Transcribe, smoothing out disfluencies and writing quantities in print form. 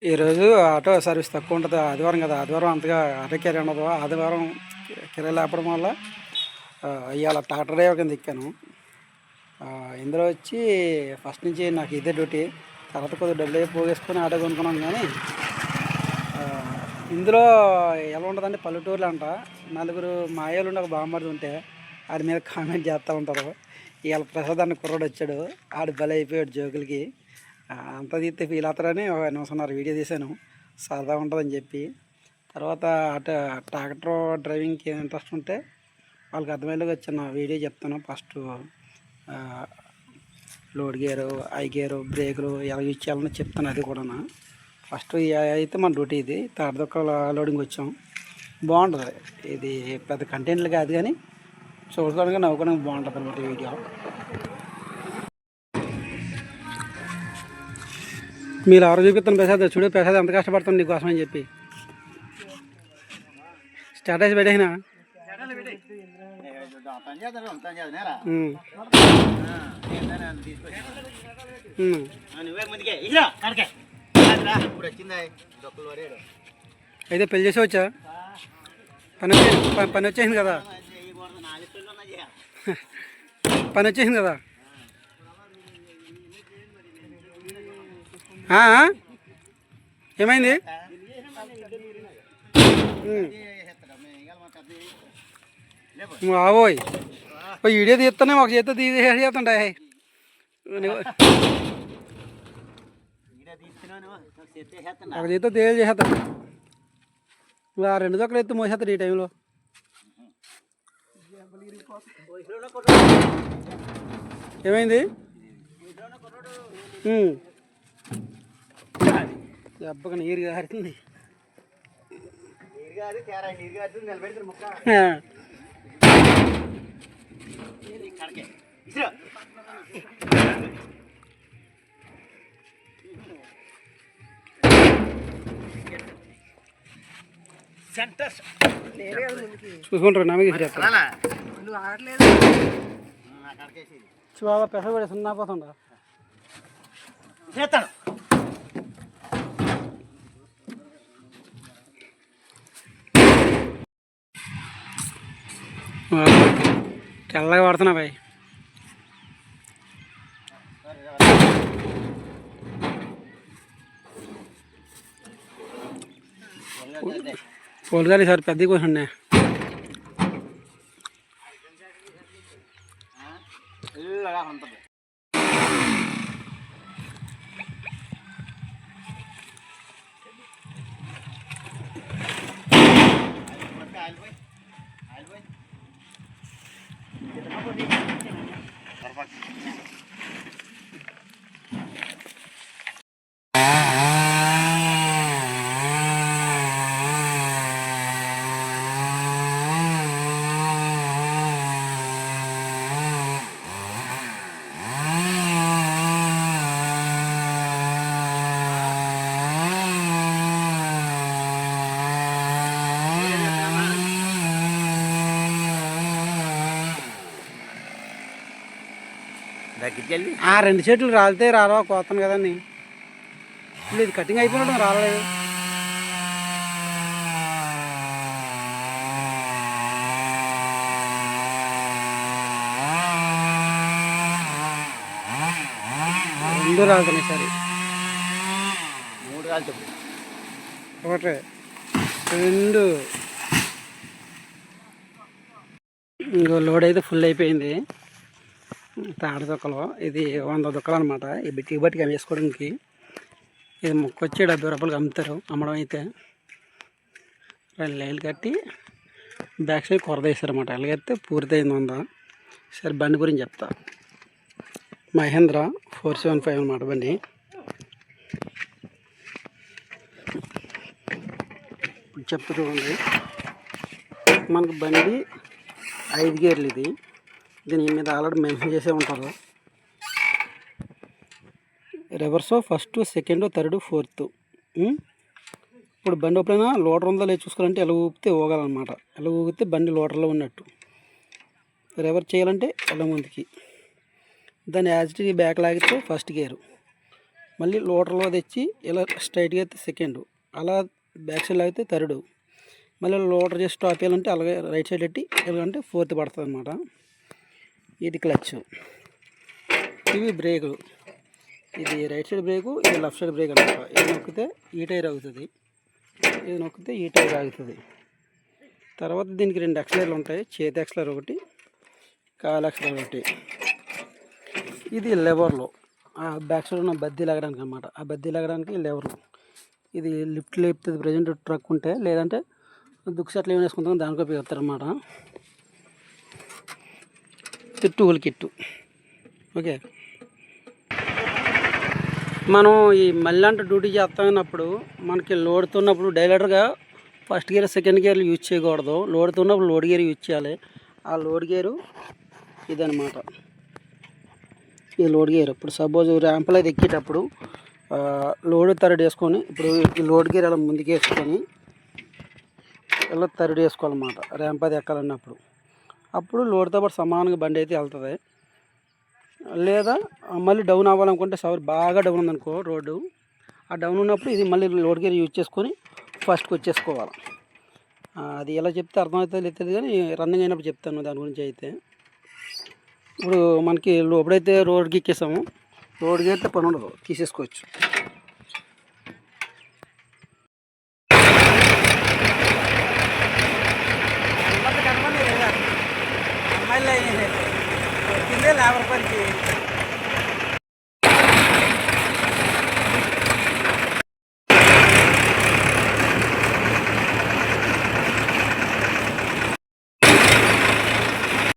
ఈరోజు auto service తక్కువ ఉంటుంది. ఆదివారం కదా, ఆదివారం అంతగా ఆటో కిరాయి ఉండదు. ఆదివారం కిరాయి లేపడం వల్ల ఇవాళ ట్రాక్టర్ డ్రైవర్ కింద ఎక్కాను. ఇందులో వచ్చి ఫస్ట్ నుంచి నాకు ఇదే డ్యూటీ. తర్వాత కొద్దిగా డబ్బులు పోగేసుకొని ఆటో కొనుక్కున్నాను. కానీ ఇందులో ఎలా ఉంటుందంటే పల్లెటూరులో అంట నలుగురు మాయలు ఉండి ఒక బామ్మర్ది ఉంటే ఆడి మీద కామెంట్ చేస్తూ ఉంటారు. ఇవాళ ప్రసాద్ అన్న కుర్రాడు వచ్చాడు, ఆడు బలి అయిపోయాడు జోకులకి. అంత తీస్తే ఫీల్ అవుతారని ఒక నిమిషంన్నర వీడియో తీశాను, సరదా ఉంటుందని చెప్పి. తర్వాత ట్రాక్టర్ డ్రైవింగ్కి ఇంట్రెస్ట్ ఉంటే వాళ్ళకి అర్థమయ్యేలాగా వచ్చిన వీడియో చెప్తాను. First load gear, I gear, బ్రేకులు ఎలా యూజ్ చేయాలని చెప్తాను. అది కూడా ఫస్ట్ అయితే మన డ్యూటీ ఇది. తాడదొక్క లోడింగ్ వచ్చాం, బాగుంటుంది. ఇది పెద్ద కంటెంట్లు కాదు కానీ చూసుకోవడానికి నవ్వుకోవడానికి బాగుంటుంది అన్నమాట వీడియో. మీరు ఎవరు చూపిస్తాను ప్రసాద్, చూడు ప్రసాద్ ఎంత కష్టపడుతుంది నీకోసం అని చెప్పి. స్టేటస్ పెట్టేసినా అయితే పెళ్లి చేసి వచ్చా, పని వచ్చేసింది కదా, పని వచ్చేసింది కదా. ఏమైంది? బాబోయ్, వీడియో తీస్తానే ఒక చేత తీసేస్తుంటా. ఒక చేత చేసేస్తాడు, ఆ రెండు దొక్కలు ఎత్తి మోసేస్తాడు ఈ టైంలో. ఏమైంది? దెబ్బకి నీరు గారుతుంది. చూసుకుంటారు నమ్మకి బాబా పెస పడే సున్నా పోతుండ. తెల్లగా పడుతున్నా బాయ్. పోలుగాలి సార్ పెద్దవి కోసం ఉన్నాయి. రెండు చెట్లు రాలితే రావా కోతాను కదండి. ఇది కటింగ్ అయిపోయినట్టు రాలేదు. రెండు రాలుతున్నాయి సరే, మూడు రాలుతుంది, ఒకటి రెండు. ఇంకో లోడ్ అయితే ఫుల్ అయిపోయింది. తాడ దొక్కలు ఇది 100 దొక్కలు అనమాట. ఈ బట్టికి వేసుకోవడానికి ఇది మొక్క వచ్చి 70 రూపాయలకి అమ్ముతారు. అమ్మడం అయితే 2 లైన్లు కట్టి బ్యాక్ సైడ్ కొరద వేస్తారన్నమాట. ఎలాగైతే పూర్తయింది 100. సరే బండి గురించి చెప్తా. మహేంద్ర 475 అనమాట బండి. ఇప్పుడు చెప్తా చూడండి. మనకు బండి 5 గేర్లు. ఇది దీని మీద ఆల్రెడీ మెన్షన్ చేసే ఉంటారు. రివర్సో ఫస్ట్, సెకండ్, థర్డ్, ఫోర్త్. ఇప్పుడు బండి ఎప్పుడైనా లోటర్ ఉందో లేదు చూసుకోవాలంటే ఎలా ఊపితే ఊగాలన్నమాట. ఎలా ఊగితే బండి లోటర్లో ఉన్నట్టు. రివర్స్ చేయాలంటే ఎలా ముందుకి, దాన్ని యాజిటీ బ్యాక్ లాగితే ఫస్ట్ గేరు, మళ్ళీ లోటర్లో తెచ్చి ఇలా స్ట్రైట్గా అయితే సెకండ్, అలా బ్యాక్ సైడ్ లాగితే థర్డ్, మళ్ళీ లోటర్ చేసి స్టాప్ చేయాలంటే అలాగే రైట్ సైడ్ పెట్టి ఎలాగంటే ఫోర్త్ పడుతుంది అనమాట. ఇది క్లచ్, ఇవి బ్రేకులు. ఇది రైట్ సైడ్ బ్రేకు, ఇది లెఫ్ట్ సైడ్ బ్రేక్ అనమాట. ఇది నొక్కితే ఈ టైర్ ఆగుతుంది, ఇది నొక్కితే ఈ టైర్ ఆగుతుంది. తర్వాత దీనికి 2 ఎక్సలర్లు ఉంటాయి, చేతి ఎక్సలర్ ఒకటి, కాలు ఎక్సలర్ ఒకటి. ఇది లెవర్లో ఆ బ్యాక్ సైడ్ ఉన్న బద్దీ లాగడానికి అనమాట. ఆ బద్దీ లాగడానికి లెవర్లు. ఇది లిఫ్ట్ లేపుతుంది ప్రజెంట్ ట్రక్ ఉంటే, లేదంటే దుక్సట్లు ఏమైనా వేసుకుంటాం దానికి ఉపయోగిస్తారు అనమాట. Tool kit. ఓకే, మనం ఈ మళ్ళీ డ్యూటీ చేస్తామన్నప్పుడు మనకి లోడుతున్నప్పుడు డైలర్గా ఫస్ట్ గేర్ సెకండ్ గేర్లు యూజ్ చేయకూడదు. లోడుతున్నప్పుడు లోడ్ గేర్ యూజ్ చేయాలి. ఆ లోడ్ గేరు ఇదనమాట. ఇది లోడ్ గేర్. ఇప్పుడు సపోజ్ ర్యాంపులు అయితే ఎక్కేటప్పుడు లోడ్ థర్డ్ వేసుకొని, ఇప్పుడు ఈ లోడ్ గేర్ ఇలా ముందుకు వేసుకొని ఇలా థర్డ్ వేసుకోవాలన్నమాట. ర్యాంప్ అది ఎక్కాలన్నప్పుడు అప్పుడు లోడ్తో పాటు సమానంగా బండి అయితే వెళ్తుంది. లేదా మళ్ళీ డౌన్ అవ్వాలనుకుంటే సవర్ బాగా డౌన్ ఉందనుకో రోడ్డు, ఆ డౌన్ ఉన్నప్పుడు ఇది మళ్ళీ లోడ్ గేర్ యూజ్ చేసుకొని ఫస్ట్కి వచ్చేసుకోవాలి. అది ఎలా చెప్తే అర్థమవుతుంది లేదు కానీ రన్నింగ్ అయినప్పుడు చెప్తాను దాని గురించి. అయితే ఇప్పుడు మనకి ఎప్పుడైతే రోడ్కి ఎక్కేసామో రోడ్ గేర్తో పని ఉండదు, తీసేసుకోవచ్చు. అమ్మాయిలు లేబర్ పనికి